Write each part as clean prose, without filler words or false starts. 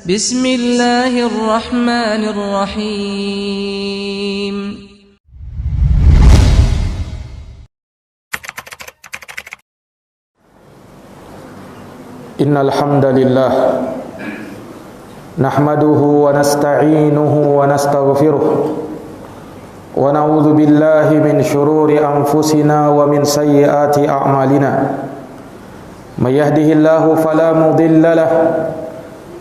Bismillahirrahmanirrahim. Innal hamdalillah nahmaduhu wa nasta'inuhu wa nastaghfiruh wa na'udzu billahi min shururi anfusina wa min sayyiati a'malina. May yahdihillahu fala mudilla lahu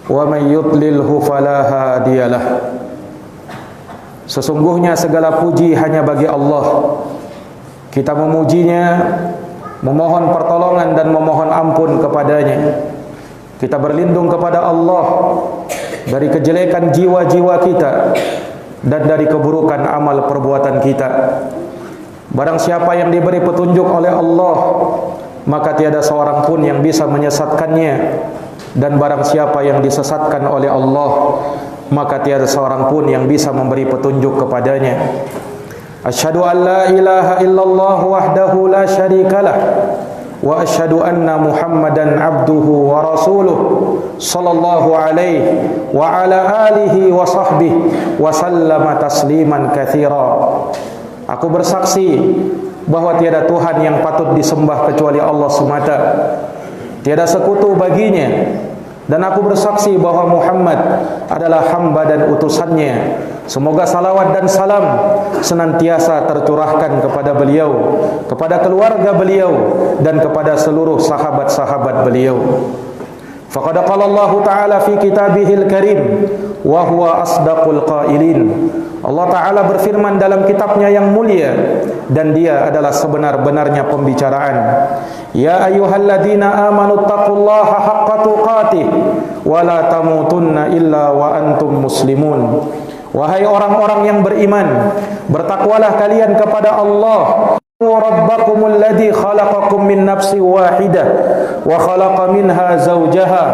wa may yudlilhu fala hadiyalah. Sesungguhnya segala puji hanya bagi Allah. Kita memujinya, memohon pertolongan dan memohon ampun kepadanya. Kita berlindung kepada Allah dari kejelekan jiwa-jiwa kita dan dari keburukan amal perbuatan kita. Barang siapa yang diberi petunjuk oleh Allah, maka tiada seorang pun yang bisa menyesatkannya. Dan barang siapa yang disesatkan oleh Allah, maka tiada seorang pun yang bisa memberi petunjuk kepadanya. Asyhadu an la ilaha illallah wahdahu la syarikalah wa asyhadu anna Muhammadan abduhu wa rasuluh sallallahu alaihi wa ala alihi wa sahbihi wa sallama tasliman katsira. Aku bersaksi bahwa tiada Tuhan yang patut disembah kecuali Allah semata. Tiada sekutu baginya, dan aku bersaksi bahwa Muhammad adalah hamba dan utusannya. Semoga salawat dan salam senantiasa tercurahkan kepada beliau, kepada keluarga beliau, dan kepada seluruh sahabat-sahabat beliau. Faqad qala Allah Ta'ala fi kitabihil karim wa huwa asdaqul qailin. Allah Ta'ala berfirman dalam kitabnya yang mulia, dan dia adalah sebenar-benarnya pembicaraan. Ya ayyuhalladzina amanu taqullaha haqqa tuqatih wa la tamutunna illa wa antum muslimun. Wahai orang-orang yang beriman, bertakwalah kalian kepada Allah. Rabbakumul ladzi khalaqakum min nafsin wahidah wa khalaqa minha zawjaha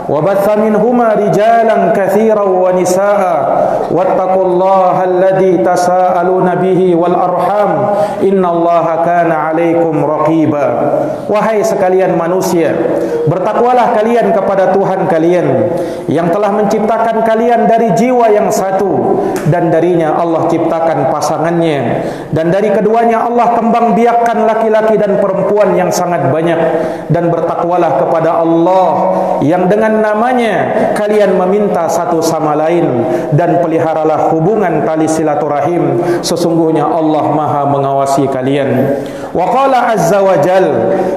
wa batha minhuma rijalan katsiran wa nisaa wattaqullaha alladzi tasaaluna bihi wal arham innallaha kana 'alaikum raqiba. Wahai sekalian manusia, bertakwalah kalian kepada Tuhan kalian yang telah menciptakan kalian dari jiwa yang satu, dan darinya Allah ciptakan pasangannya, dan dari keduanya Allah kembang biakkan laki-laki dan perempuan yang sangat banyak. Dan bertakwalah kepada Allah yang dengan namanya kalian meminta satu sama lain, dan peliharalah hubungan tali silaturahim. Sesungguhnya Allah Maha mengawasi kalian. Wa qala azza wa jal,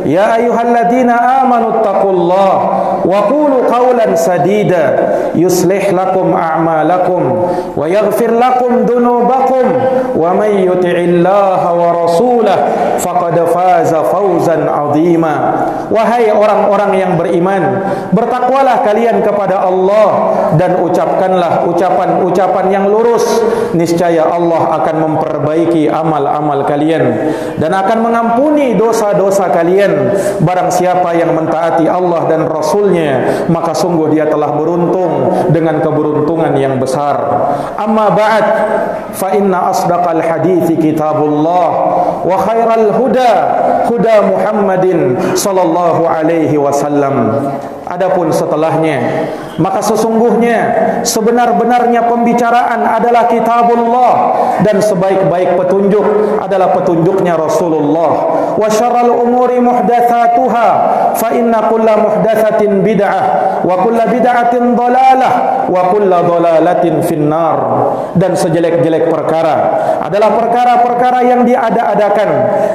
ya ayyuhalladzina amanu taqullaha wa qulu qawlan sadida yuslih lakum a'malakum wa yaghfir lakum dhunubakum wa may yuti'illaha wa rasulahu faqad faza fawzan 'azima. Wahai orang-orang yang beriman, bertakwalah kalian kepada Allah dan ucapkanlah ucapan-ucapan yang lurus. Niscaya Allah akan memperbaiki amal-amal kalian dan akan mengampuni dosa-dosa kalian. Barang siapa yang mentaati Allah dan Rasulnya, maka sungguh dia telah beruntung dengan keberuntungan yang besar. Amma ba'd, fa inna asdaqal hadithi kitabullah wa khairal huda huda Muhammadin sallallahu alaihi wasallam. Adapun setelahnya, maka sesungguhnya sebenar-benarnya pembicaraan adalah kitabullah, dan sebaik-baik petunjuk adalah petunjuknya Rasulullah. Wa syarrul umuri muhdatsatuha fa inna kulla muhdatsatin bid'ah wa kulla bid'atin dhalalah wa kulla dhalalatin finnar. Dan sejelek-jelek perkara adalah perkara-perkara yang diada-adakan,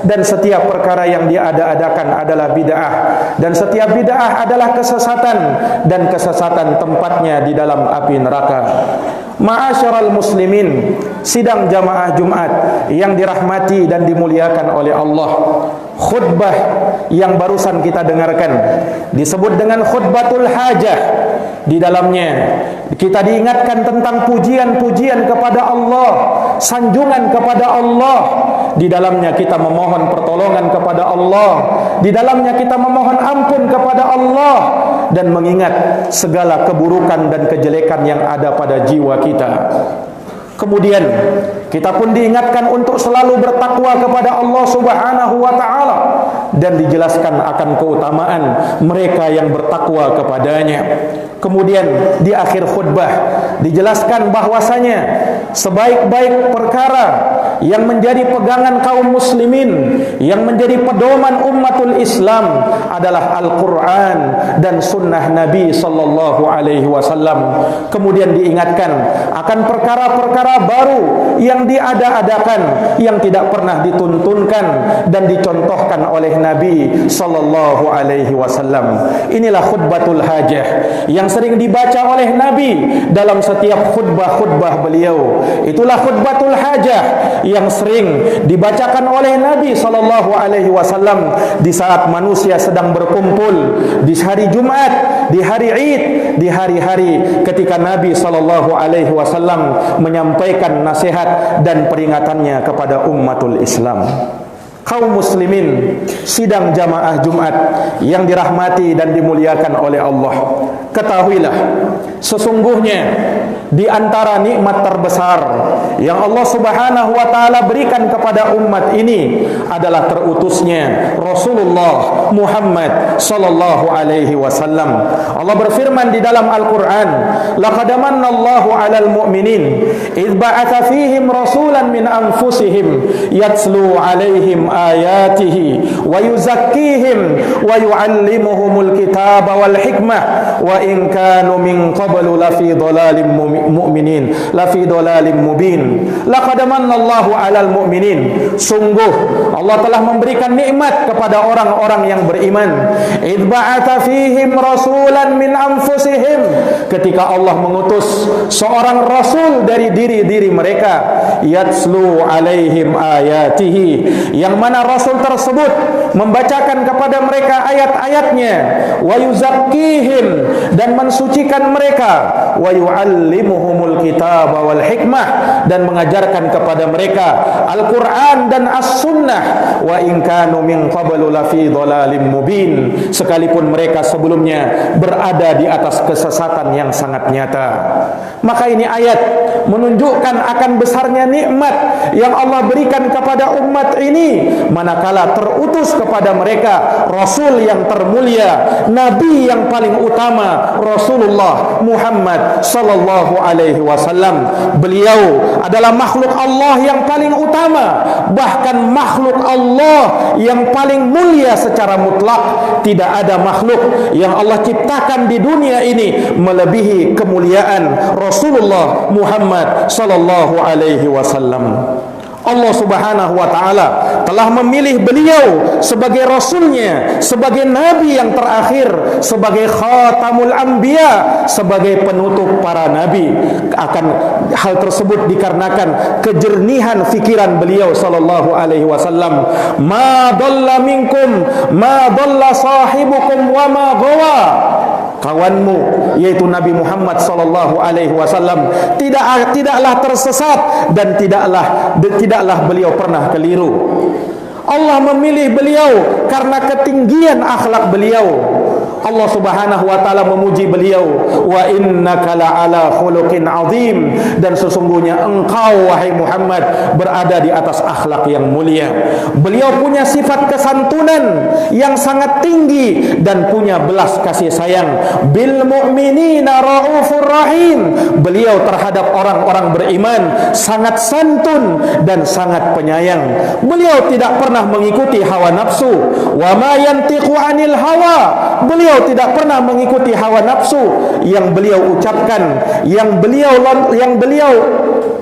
dan setiap perkara yang diada-adakan adalah bid'ah, dan setiap bid'ah adalah kesesatan, dan kesesatan tempatnya di dalam api neraka. Ma'asyiral muslimin, sidang jamaah Jumat yang dirahmati dan dimuliakan oleh Allah. Khutbah yang barusan kita dengarkan disebut dengan khutbatul hajah. Di dalamnya kita diingatkan tentang pujian-pujian kepada Allah, sanjungan kepada Allah. Di dalamnya kita memohon pertolongan kepada Allah. Di dalamnya kita memohon ampun kepada Allah, dan mengingat segala keburukan dan kejelekan yang ada pada jiwa kita. Kemudian kita pun diingatkan untuk selalu bertakwa kepada Allah Subhanahu wa taala, dan dijelaskan akan keutamaan mereka yang bertakwa kepadanya. Kemudian di akhir khutbah dijelaskan bahwasanya sebaik-baik perkara yang menjadi pegangan kaum muslimin, yang menjadi pedoman umatul Islam adalah Al-Quran dan sunnah Nabi sallallahu alaihi wasallam. Kemudian diingatkan akan perkara-perkara baru yang diada-adakan, yang tidak pernah dituntunkan dan dicontohkan oleh Nabi sallallahu alaihi wasallam. Inilah khutbatul hajah yang sering dibaca oleh Nabi dalam setiap khutbah-khutbah beliau. Itulah khutbatul hajah yang sering dibacakan oleh Nabi sallallahu alaihi wasallam di saat manusia sedang berkumpul di hari Jumat, di hari Id, di hari-hari ketika Nabi sallallahu alaihi wasallam menyampaikan nasihat dan peringatannya kepada umatul Islam. Kaum muslimin, sidang jamaah Jumat yang dirahmati dan dimuliakan oleh Allah, ketahuilah sesungguhnya di antara nikmat terbesar yang Allah Subhanahu wa taala berikan kepada umat ini adalah terutusnya Rasulullah Muhammad sallallahu alaihi wasallam. Allah berfirman di dalam Al-Qur'an, "Laqad manallahu 'alal mu'minin idz ba'atsa fihim rasulan min anfusihim yatslu 'alaihim ayatihi wa yuzakkihim wa yu'allimuhumul kitaba wal hikmah wa in kanu min qablu lafi dhalalim mu'minin lafi dhalalim mubin." Laqad manallahu 'alal mu'minin, sungguh Allah telah memberikan nikmat kepada orang-orang yang beriman. Idz ba'atsa fihim rasulan min anfusihim, ketika Allah mengutus seorang rasul dari diri-diri mereka, yatslu 'alaihim ayatihi, yang mana rasul tersebut membacakan kepada mereka ayat-ayatnya, wa yuzakkihim, dan mensucikan mereka, wa yu'allimuhumul kitaba wal hikmah, dan mengajarkan kepada mereka Al-Quran dan As-Sunnah, wa in kanu min qablu lafi dhalalim mubin, sekalipun mereka sebelumnya berada di atas kesesatan yang sangat nyata. Maka ini ayat menunjukkan akan besarnya nikmat yang Allah berikan kepada umat ini manakala terutus kepada mereka Rasul yang termulia, Nabi yang paling utama, Rasulullah Muhammad sallallahu alaihi wasallam. Beliau adalah makhluk Allah yang paling utama, bahkan makhluk Allah yang paling mulia secara mutlak. Tidak ada makhluk yang Allah ciptakan di dunia ini melebihi kemuliaan Rasulullah Muhammad sallallahu alaihi wasallam. Allah Subhanahu wa taala telah memilih beliau sebagai rasulnya, sebagai nabi yang terakhir, sebagai khatamul anbiya, sebagai penutup para nabi. Akan hal tersebut dikarenakan kejernihan fikiran beliau sallallahu alaihi wasallam. Ma dhalla minkum ma dhalla sahibukum wa ma ghawa. Kawanmu yaitu Nabi Muhammad sallallahu alaihi wasallam tidaklah tersesat dan tidaklah beliau pernah keliru. Allah memilih beliau karena ketinggian akhlak beliau. Allah Subhanahu wa taala memuji beliau, wa innaka la'ala khuluqin azim, dan sesungguhnya engkau wahai Muhammad berada di atas akhlak yang mulia. Beliau punya sifat kesantunan yang sangat tinggi dan punya belas kasih sayang. Bil mu'minina raufur rahim, beliau terhadap orang-orang beriman sangat santun dan sangat penyayang. Beliau tidak pernah mengikuti hawa nafsu. Wa ma yantiqu 'anil hawa, beliau tidak pernah mengikuti hawa nafsu. Yang beliau ucapkan, yang beliau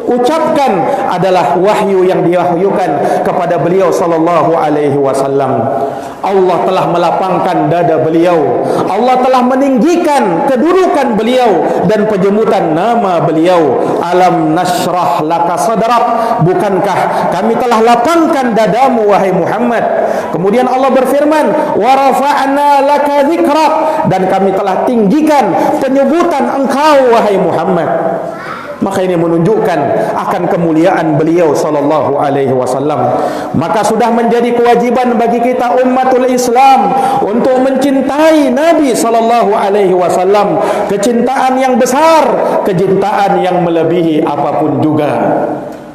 ucapkan adalah wahyu yang diwahyukan kepada beliau sallallahu alaihi wasallam. Allah telah melapangkan dada beliau, Allah telah meninggikan kedudukan beliau dan penyebutan nama beliau. Alam nashrah laka sadrak, bukankah kami telah lapangkan dadamu wahai Muhammad. Kemudian Allah berfirman, wa rafa'na laka dzikrak, dan kami telah tinggikan penyebutan engkau wahai Muhammad. Maka ini menunjukkan akan kemuliaan beliau sallallahu alaihi wasallam. Maka sudah menjadi kewajiban bagi kita umatul Islam untuk mencintai Nabi sallallahu alaihi wasallam, kecintaan yang besar, kecintaan yang melebihi apapun juga.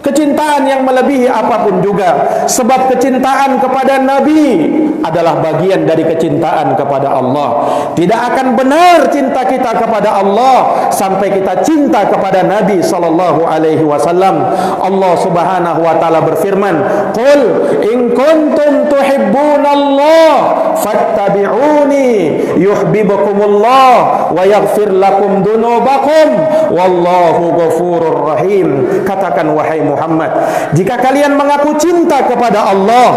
kecintaan yang melebihi apapun juga. Sebab kecintaan kepada Nabi adalah bagian dari kecintaan kepada Allah. Tidak akan benar cinta kita kepada Allah sampai kita cinta kepada Nabi sallallahu alaihi wasallam. Allah Subhanahu wa taala berfirman, "Qul in kuntum tuhibbunallah fattabi'uni yuhibbukumullah wa yaghfir lakum dunubakum wallahu ghafurur rahim." Katakan wahai Muhammad, jika kalian mengaku cinta kepada Allah,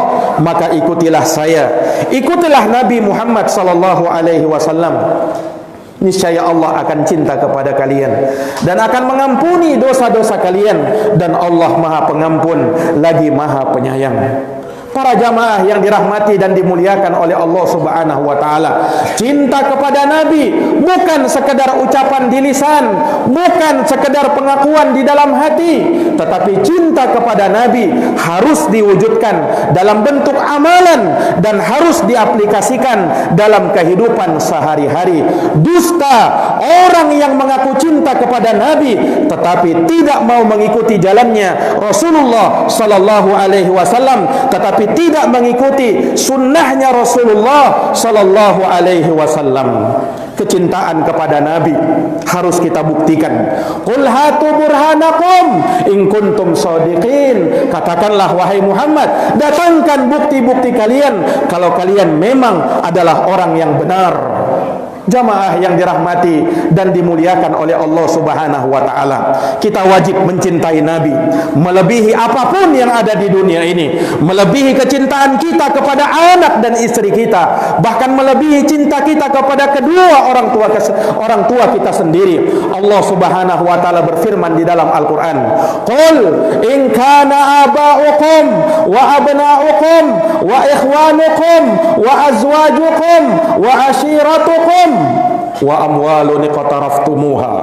maka ikutilah saya, ikutilah Nabi Muhammad sallallahu alaihi wasallam. Niscaya Allah akan cinta kepada kalian dan akan mengampuni dosa-dosa kalian, dan Allah Maha Pengampun lagi Maha Penyayang. Para jamaah yang dirahmati dan dimuliakan oleh Allah Subhanahu wa taala, cinta kepada Nabi bukan sekedar ucapan di lisan, bukan sekedar pengakuan di dalam hati, tetapi cinta kepada Nabi harus diwujudkan dalam bentuk amalan dan harus diaplikasikan dalam kehidupan sehari-hari. Dusta orang yang mengaku cinta kepada Nabi tetapi tidak mau mengikuti jalannya Rasulullah sallallahu alaihi wasallam, tetapi tidak mengikuti sunnahnya Rasulullah sallallahu alaihi wasallam. Kecintaan kepada Nabi harus kita buktikan. Qul hatu burhanakum in kuntum shadiqin. Katakanlah wahai Muhammad, datangkan bukti-bukti kalian kalau kalian memang adalah orang yang benar. Jamaah yang dirahmati dan dimuliakan oleh Allah Subhanahu wa taala, kita wajib mencintai Nabi melebihi apapun yang ada di dunia ini, melebihi kecintaan kita kepada anak dan istri kita, bahkan melebihi cinta kita kepada kedua orang tua kita sendiri. Allah Subhanahu wa taala berfirman di dalam Al-Qur'an, "Qul in kana aba'ukum wa abna'ukum wa ikhwanukum wa azwajukum wa ashiratukum wa amwalun iqtaraftumuha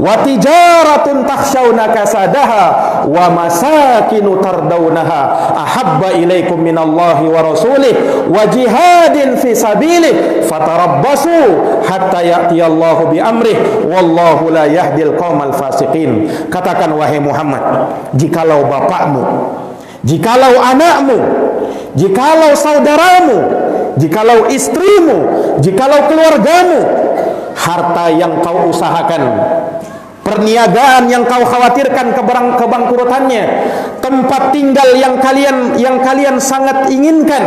wa tijaratun takhshawna kasadaha wa masakinu tardawnaha ahabba ilaikum minallahi wa rasulih wa jihadin fi sabilih fatarabbasu hatta ya'tiyallahu bi amrih wallahu la yahdil qaumal fasiqin." Katakan wahai Muhammad, jikalau bapakmu, jikalau anakmu, jikalau saudaramu, jikalau istrimu, jikalau keluargamu, harta yang kau usahakan, perniagaan yang kau khawatirkan kebangkrutannya, tempat tinggal yang kalian sangat inginkan,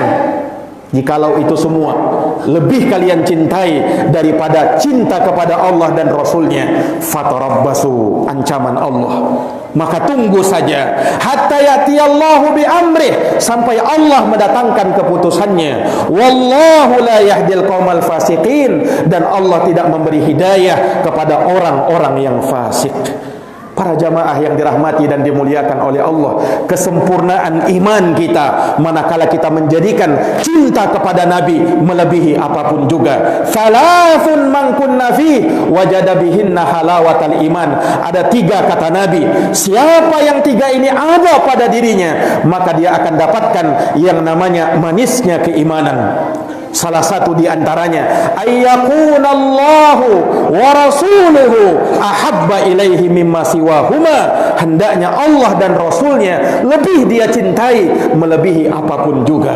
jikalau itu semua lebih kalian cintai daripada cinta kepada Allah dan Rasulnya, fatarabbasu, ancaman Allah, maka tunggu saja hatta ya'tiyallahu bi amrih, sampai Allah mendatangkan keputusannya. Wallahu la yahdil qaumal fasiqin, dan Allah tidak memberi hidayah kepada orang-orang yang fasik. Para jamaah yang dirahmati dan dimuliakan oleh Allah, kesempurnaan iman kita manakala kita menjadikan cinta kepada Nabi melebihi apapun juga. Salafun man kunna fi wajada bihinna halawatal iman. Ada 3 kata Nabi, siapa yang 3 ini ada pada dirinya, maka dia akan dapatkan yang namanya manisnya keimanan. Salah satu di antaranya, ayyakunallahu wa rasuluhu ahabba ilaihi mimma siwahuma. Hendaknya Allah dan Rasulnya lebih dia cintai melebihi apapun juga.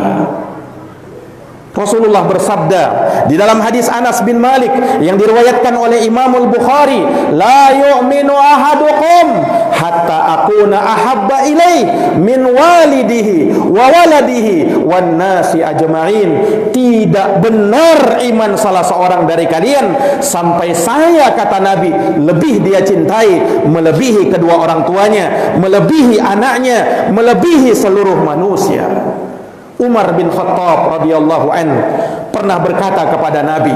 Rasulullah bersabda di dalam hadis Anas bin Malik yang diriwayatkan oleh Imam Al-Bukhari, la yu'minu ahadukum hatta akuna ahabba ilaih min walidihi wa waladihi wan nasi ajma'in. Tidak benar iman salah seorang dari kalian sampai saya, kata Nabi, lebih dia cintai melebihi kedua orang tuanya, melebihi anaknya, melebihi seluruh manusia. Umar bin Khattab radhiyallahu anhu pernah berkata kepada Nabi,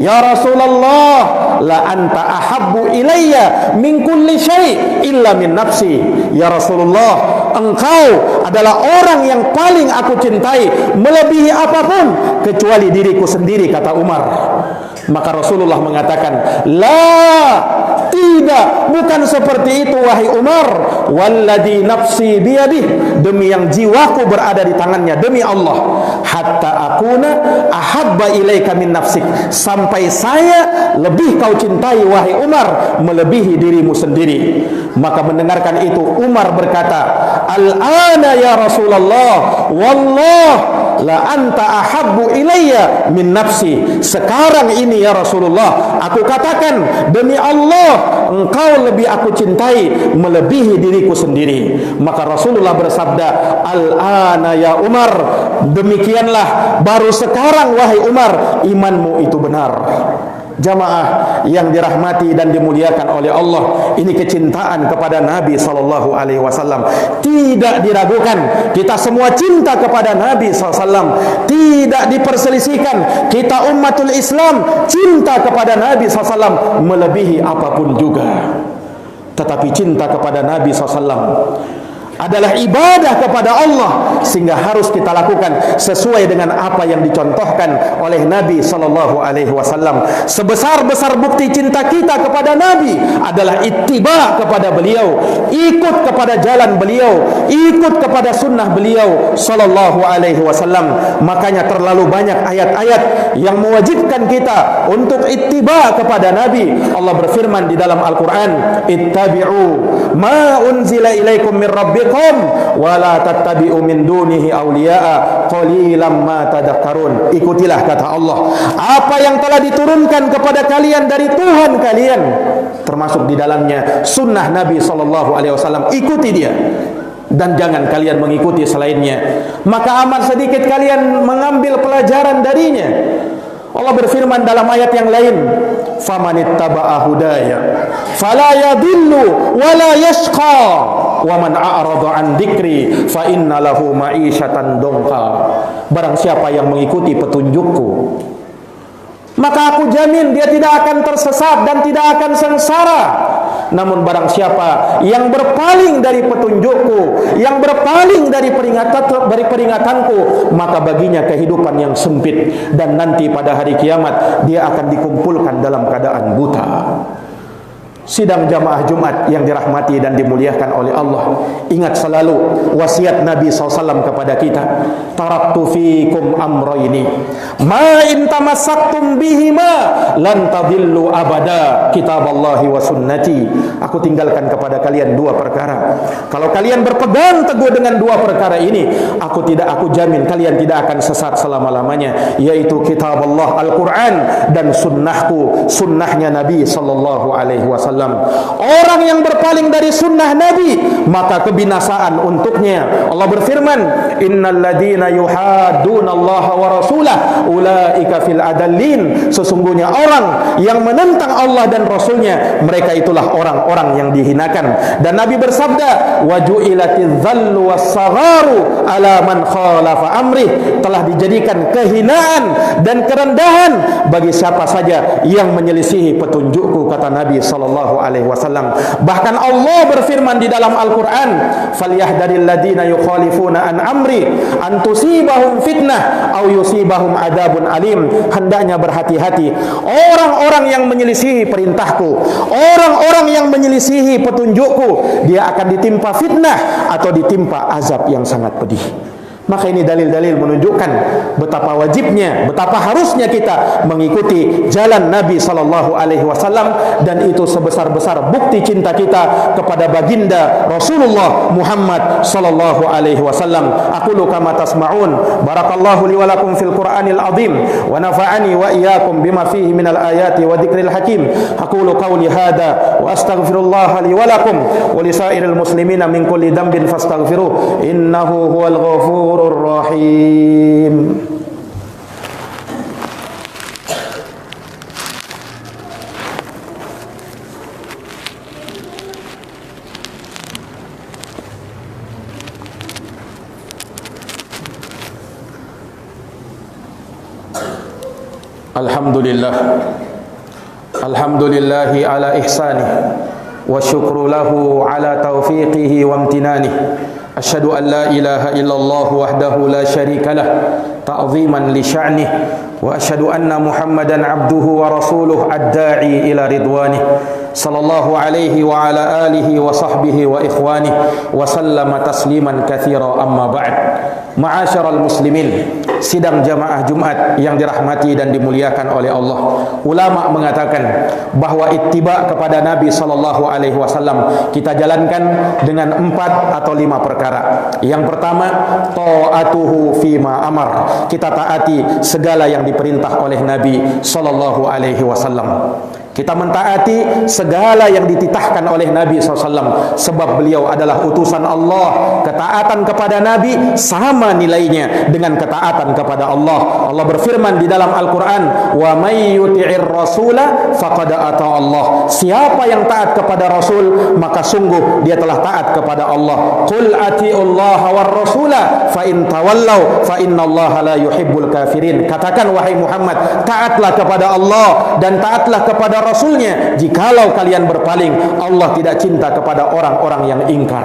"Ya Rasulullah, la anta ahabbu ilayya min kulli syai' illa min nafsi." Ya Rasulullah, engkau adalah orang yang paling aku cintai melebihi apapun kecuali diriku sendiri, kata Umar. Maka Rasulullah mengatakan, "La, tidak, bukan seperti itu wahai Umar. Walladzi nafsi biyadih, demi yang jiwaku berada di tangannya, demi Allah, hatta akuna ahabba ilaika min nafsik, sampai saya lebih kau cintai wahai Umar melebihi dirimu sendiri. Maka mendengarkan itu Umar berkata, al-ana ya Rasulullah, wallah la anta ahabbu ilayya min nafsi. Sekarang ini ya Rasulullah, aku katakan demi Allah, engkau lebih aku cintai melebihi diriku sendiri. Maka Rasulullah bersabda, al-ana ya Umar, demikianlah, baru sekarang wahai Umar, imanmu itu benar. Jamaah yang dirahmati dan dimuliakan oleh Allah, ini kecintaan kepada Nabi sallallahu alaihi wasallam tidak diragukan. Kita semua cinta kepada Nabi sallallahu alaihi wasallam, tidak diperselisihkan. Kita umatul Islam cinta kepada Nabi sallallahu alaihi wasallam melebihi apapun juga. Tetapi cinta kepada Nabi sallallahu alaihi wasallam adalah ibadah kepada Allah, sehingga harus kita lakukan sesuai dengan apa yang dicontohkan oleh Nabi sallallahu alaihi wasallam. Sebesar-besar bukti cinta kita kepada Nabi adalah ittiba kepada beliau, ikut kepada jalan beliau, ikut kepada sunnah beliau sallallahu alaihi wasallam. Makanya terlalu banyak ayat-ayat yang mewajibkan kita untuk ittiba kepada Nabi. Allah berfirman di dalam Al-Quran, ittabi'u ma unzila ilaikum min rabbikum wa la tattabi'u min dunihi awliya'a qalilan ma tadhakkarun. Ikutilah, kata Allah, apa yang telah diturunkan kepada kalian dari Tuhan kalian, termasuk di dalamnya sunnah Nabi sallallahu alaihi wasallam. Ikuti dia dan jangan kalian mengikuti selainnya, maka amat sedikit kalian mengambil pelajaran darinya. Allah berfirman dalam ayat yang lain, famanittaba'a hudaya fala yadillu wala yashqa wa man a'rada an dzikri fa inna lahu ma'isyatan dongka. Barang siapa yang mengikuti petunjukku, maka aku jamin dia tidak akan tersesat dan tidak akan sengsara. Namun barang siapa yang berpaling dari petunjukku, yang berpaling dari peringatanku, maka baginya kehidupan yang sempit, dan nanti pada hari kiamat dia akan dikumpulkan dalam keadaan buta. Sidang jamaah Jumat yang dirahmati dan dimuliakan oleh Allah, ingat selalu wasiat Nabi SAW kepada kita, taraktu fikum amrayni ma in tamassaktum bihima lan tadillu abada, kitaballahi wa sunnati. Aku tinggalkan kepada kalian dua perkara, kalau kalian berpegang teguh dengan dua perkara ini, aku jamin kalian tidak akan sesat selama-lamanya, yaitu kitaballah Al-Quran dan sunnahku, sunnahnya Nabi sallallahu alaihi wasallam. Orang yang berpaling dari sunnah Nabi, maka kebinasaan untuknya. Allah berfirman, innal ladina yuhadduna Allah wa rasulah ulaika fil adallin. Sesungguhnya orang yang menentang Allah dan Rasulnya, mereka itulah orang-orang yang dihinakan. Dan Nabi bersabda, waju'ilatiz dzallu was-sagharu ala man khalafa amrih. Telah dijadikan kehinaan dan kerendahan bagi siapa saja yang menyelisihi petunjukku, kata Nabi sallallahu alaihi wasallam. Bahkan Allah berfirman di dalam Al-Quran, falyahdharil ladina yukhalifuna an amri an tusibahum fitnah aw yusibahum adabun alim. Hendaknya berhati-hati orang-orang yang menyelisihi perintahku, orang-orang yang menyelisihi petunjukku, dia akan ditimpa fitnah atau ditimpa azab yang sangat pedih. Maka ini dalil-dalil menunjukkan betapa wajibnya, betapa harusnya kita mengikuti jalan Nabi sallallahu alaihi wasallam, dan itu sebesar-besar bukti cinta kita kepada baginda Rasulullah Muhammad sallallahu alaihi wasallam. Aqulu kama tasma'un, barakallahu li wa lakum fil Qur'anil azim wa nafa'ani wa iyyakum bima fihi minal ayati wa dzikril hakim. Aqulu qawli hadza wa astaghfirullah li wa lakum wa li sa'iril muslimina min kulli dhanbin fastaghfiruh innahu huwal ghafur Rahim. Alhamdulillah, alhamdulillahi ala ihsanih wa syukru lahu ala taufiqihi wa amtinanihi. Asyhadu an la ilaha illallah wahdahu la syarika lah ta'ziman li sya'nih wa asyhadu anna Muhammadan abduhu wa rasuluh ad-da'i ila ridwanih sallallahu alaihi wa ala alihi wa sahbihi wa ikhwanih wa sallama tasliman katsira amma ba'd. Ma'asyiral muslimin, sidang jamaah Jumat yang dirahmati dan dimuliakan oleh Allah. Ulama mengatakan bahwa ittiba kepada Nabi sallallahu alaihi wasallam kita jalankan dengan 4 atau 5 perkara. Yang pertama, ta'atuhu fima amar. Kita taati segala yang diperintah oleh Nabi sallallahu alaihi wasallam. Kita mentaati segala yang dititahkan oleh Nabi SAW, sebab beliau adalah utusan Allah. Ketaatan kepada Nabi sama nilainya dengan ketaatan kepada Allah. Allah berfirman di dalam Al-Quran, wa may yuti'ir rasula faqad ata Allah. Siapa yang taat kepada Rasul, maka sungguh dia telah taat kepada Allah. Qul ati'ullaha war rasula fa in tawallaw fa innallaha la yuhibbul kafirin. Katakan wahai Muhammad, taatlah kepada Allah dan taatlah kepada Rasulnya. Jikalau kalian berpaling, Allah tidak cinta kepada orang-orang yang ingkar.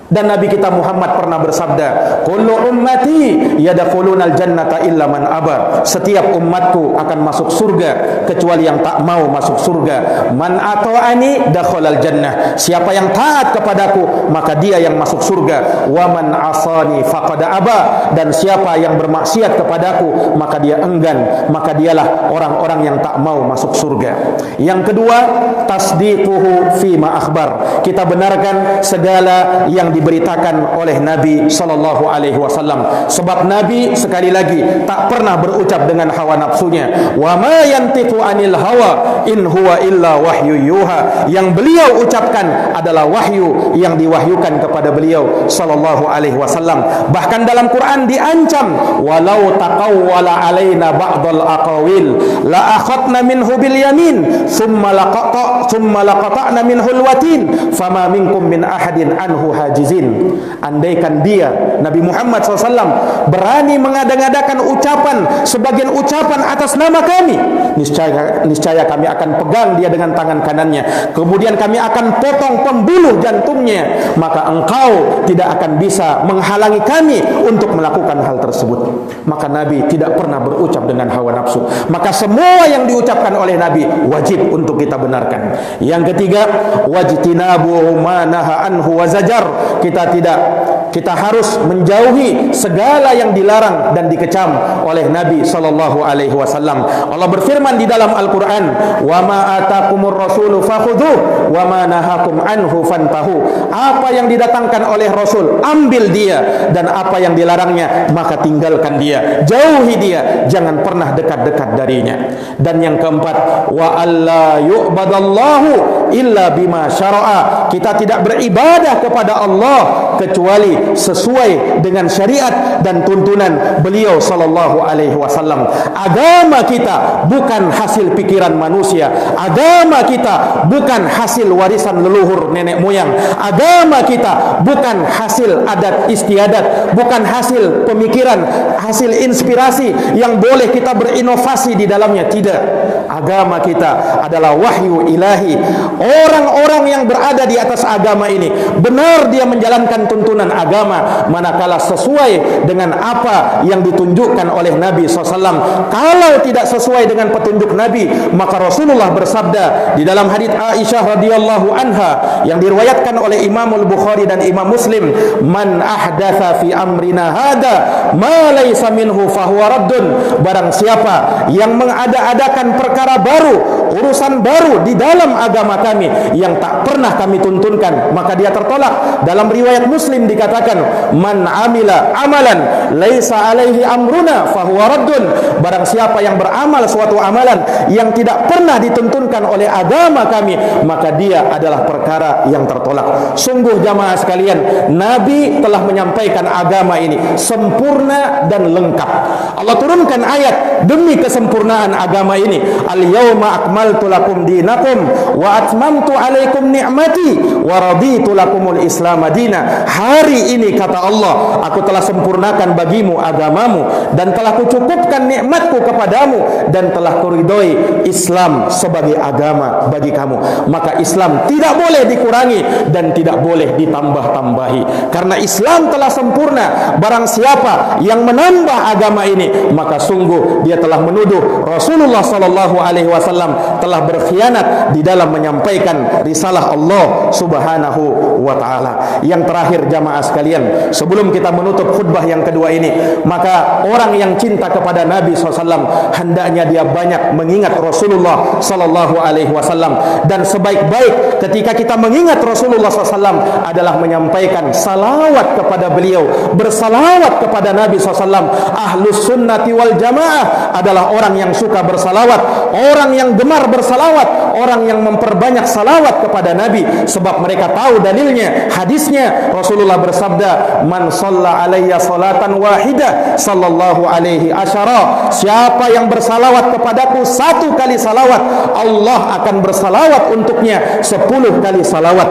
Dan Nabi kita Muhammad pernah bersabda, kullu ummati yadkhulunal jannata illa man aba. Setiap umatku akan masuk surga kecuali yang tak mau masuk surga. Man ata'ani dakhalal jannah. Siapa yang taat kepadaku, maka dia yang masuk surga. Wa man asani faqad aba. Dan siapa yang bermaksiat kepadaku, maka dia enggan, maka dialah orang-orang yang tak mau masuk surga. Yang kedua, tasdiquhu fima akhbar. Kita benarkan segala yang diberitakan oleh Nabi sallallahu alaihi wasallam, sebab Nabi sekali lagi tak pernah berucap dengan hawa nafsunya. Wa ma yantiqu anil hawa in huwa illa wahyu yuha. Yang beliau ucapkan adalah wahyu yang diwahyukan kepada beliau sallallahu alaihi wasallam. Bahkan dalam Quran diancam, walau taqawwala alaina ba'dal aqawil la akhadna minhu bil yamin thumma laqata'na minhu al watin fama minkum min ahadin anhu hajizin. Andaikan dia, Nabi Muhammad SAW, berani mengada-ngadakan ucapan, sebagian ucapan atas nama kami, niscaya kami akan pegang dia dengan tangan kanannya, kemudian kami akan potong pembuluh jantungnya, maka engkau tidak akan bisa menghalangi kami untuk melakukan hal tersebut. Maka Nabi tidak pernah berucap dengan hawa nafsu. Maka semua yang diucapkan oleh Nabi wajib untuk kita benarkan. Yang ketiga, wajtinabu ma naha anhu wa zajar. Kita harus menjauhi segala yang dilarang dan dikecam oleh Nabi sallallahu alaihi wasallam. Allah berfirman di dalam Al-Qur'an, "Wa ma atakumur rasulu fakhudhuh wa ma nahakum anhu fantahu." Apa yang didatangkan oleh Rasul, ambil dia, dan apa yang dilarangnya, maka tinggalkan dia, jauhi dia, jangan pernah dekat-dekat darinya. Dan yang keempat, wa alla yu'badallahu illa bima syara'a. Kita tidak beribadah kepada Allah kecuali sesuai dengan syariat dan tuntunan beliau sallallahu alaihi wasallam. Agama kita bukan hasil pikiran manusia. Agama kita bukan hasil warisan leluhur nenek moyang. Agama kita bukan hasil adat istiadat, bukan hasil pemikiran, hasil inspirasi yang boleh kita berinovasi di dalamnya. Tidak. Agama kita adalah wahyu ilahi. Orang-orang yang berada di atas agama ini benar dia menjalankan tuntunan agama manakala sesuai dengan apa yang ditunjukkan oleh Nabi SAW. Kalau tidak sesuai dengan petunjuk Nabi, maka Rasulullah bersabda di dalam hadits Aisyah radhiyallahu anha yang diriwayatkan oleh Imam Al-Bukhari dan Imam Muslim, man ahdatsa fi amrina hada ma laysa minhu fahuwa raddun. Barang siapa yang mengada-adakan perkara baru, urusan baru di dalam agama kami yang tak pernah kami tuntunkan, maka dia tertolak. Dalam riwayat Muslim dikatakan, man amila amalan laisa alaihi amruna fahuwa raddun. Barang siapa yang beramal suatu amalan yang tidak pernah dituntunkan oleh agama kami, maka dia adalah perkara yang tertolak. Sungguh jamaah sekalian, Nabi telah menyampaikan agama ini sempurna dan lengkap. Allah turunkan ayat demi kesempurnaan agama ini. Al-yawma akmaltu lakum dinakum wa atmamtu alaikum ni'mati wa raditu lakumul islam madina. Hari ini kata Allah, aku telah sempurnakan bagimu agamamu dan telah kucukupkan nikmatku kepadamu dan telah kuridhoi Islam sebagai agama bagi kamu. Maka Islam tidak boleh dikurangi dan tidak boleh ditambah-tambahi, karena Islam telah sempurna. Barang siapa yang menambah agama ini, maka sungguh dia telah menuduh Rasulullah sallallahu alaihi wasallam telah berkhianat di dalam menyampaikan risalah Allah Subhanahu wa taala. Yang terakhir jamaah sekalian, sebelum kita menutup khutbah yang kedua ini, maka orang yang cinta kepada Nabi SAW hendaknya dia banyak mengingat Rasulullah sallallahu alaihi wasallam. Dan sebaik-baik ketika kita mengingat Rasulullah SAW adalah menyampaikan salawat kepada beliau, bersalawat kepada Nabi SAW. Ahlus sunnati wal jamaah adalah orang yang suka bersalawat, orang yang gemar bersalawat, orang yang memperbanyak salawat kepada Nabi, sebab mereka tahu dalilnya, hadisnya. Rasulullah bersabda, man shalla alayya salatan wahidah sallallahu alaihi asyara, siapa yang bersalawat kepadaku satu kali salawat, Allah akan bersalawat untuknya 10 kali salawat.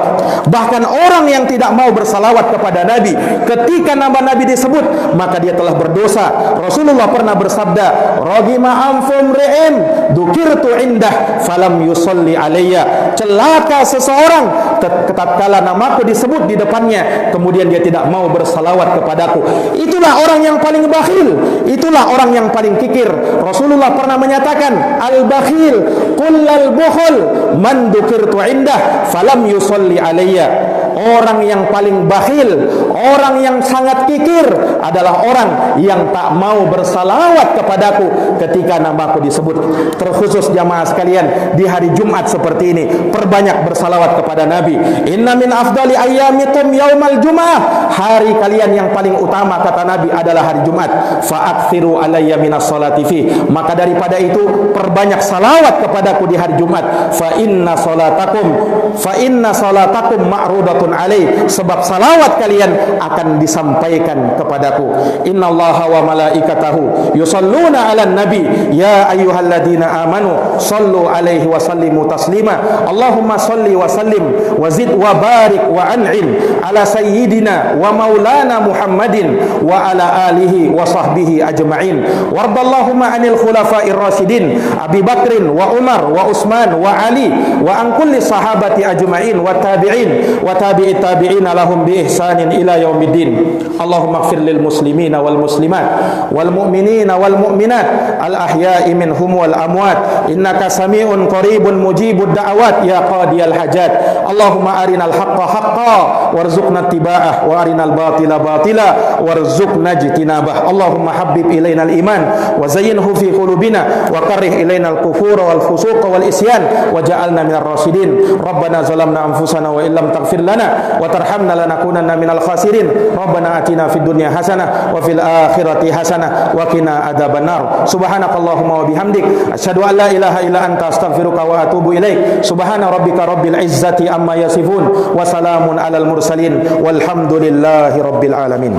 Bahkan orang yang tidak mau bersalawat kepada Nabi, ketika nama Nabi disebut, maka dia telah berdosa. Rasulullah pernah bersabda, ragima anfum ri'in dukirtu indah falam yusalli alayya, celaka seseorang tatkala namaku disebut di depannya, kemudian dia tidak mau bersalawat kepadaku. Itulah orang yang paling bakhil, itulah orang yang paling kikir. Rasulullah pernah menyatakan, al-bakhil kullal bukhul man dukirtu indah falam yusalli alayya. Orang yang paling bakhil, orang yang sangat kikir adalah orang yang tak mau bersalawat kepadaku ketika namaku disebut. Terkhusus jamaah sekalian, di hari Jumat seperti ini, perbanyak bersalawat kepada Nabi. Inna min afdali ayyamikum yaumal Jum'ah, hari kalian yang paling utama kata Nabi adalah hari Jumat. Fa'akthiru alayya minas salati fi, maka daripada itu perbanyak salawat kepadaku di hari Jumat. Fa inna salatakum ma'rudatun alaih, sebab salawat kalian akan disampaikan kepadaku. Innallaha wa malaikatahu yusalluna 'alan nabi ya ayyuhalladzina amanu sallu alaihi wa sallimu taslima. Allahumma salli wa sallim wa zid wa barik wa an'im ala sayyidina wa maulana Muhammadin wa ala alihi wa sahbihi ajma'in. Wardallahumma 'anil khulafa'ir rasyidin Abi Bakrin wa Umar wa Utsman wa Ali wa an kulli sahabati ajma'in wa tabi'in wa tabi'it tabi'ina lahum bi ihsanin ila yaumiddin. Allahumma ighfir lil muslimina wal muslimat wal mu'minina wal mu'minat al ahya'i minhum wal amwat innaka sami'un qaribun mujibud da'awat ya qadiyal hajat. Allahumma arinal haqqa haqqan warzuqna ittiba'ah wa arinal batila batila warzuqna ijtinabah. Allahumma habbib ilainal iman wa zayyinhu fi qulubina wa karrih ilainal kufura wal fusuqa wal isyan waj'alna minar rasyidin. Rabbana zalamna anfusana wa illam taghfir lana wa tarhamna lanakunanna minal khasirin. Rabbana atina fid dunya hasanah wa fil akhirati hasanah wa qina adzabannar. Subhanakallahumma wa bihamdik asyhadu an la ilaha illa anta astaghfiruka wa atubu ilaik. Subhana rabbika rabbil izzati amma yasifun wa salamun alal mursalin walhamdulillahi rabbil alamin.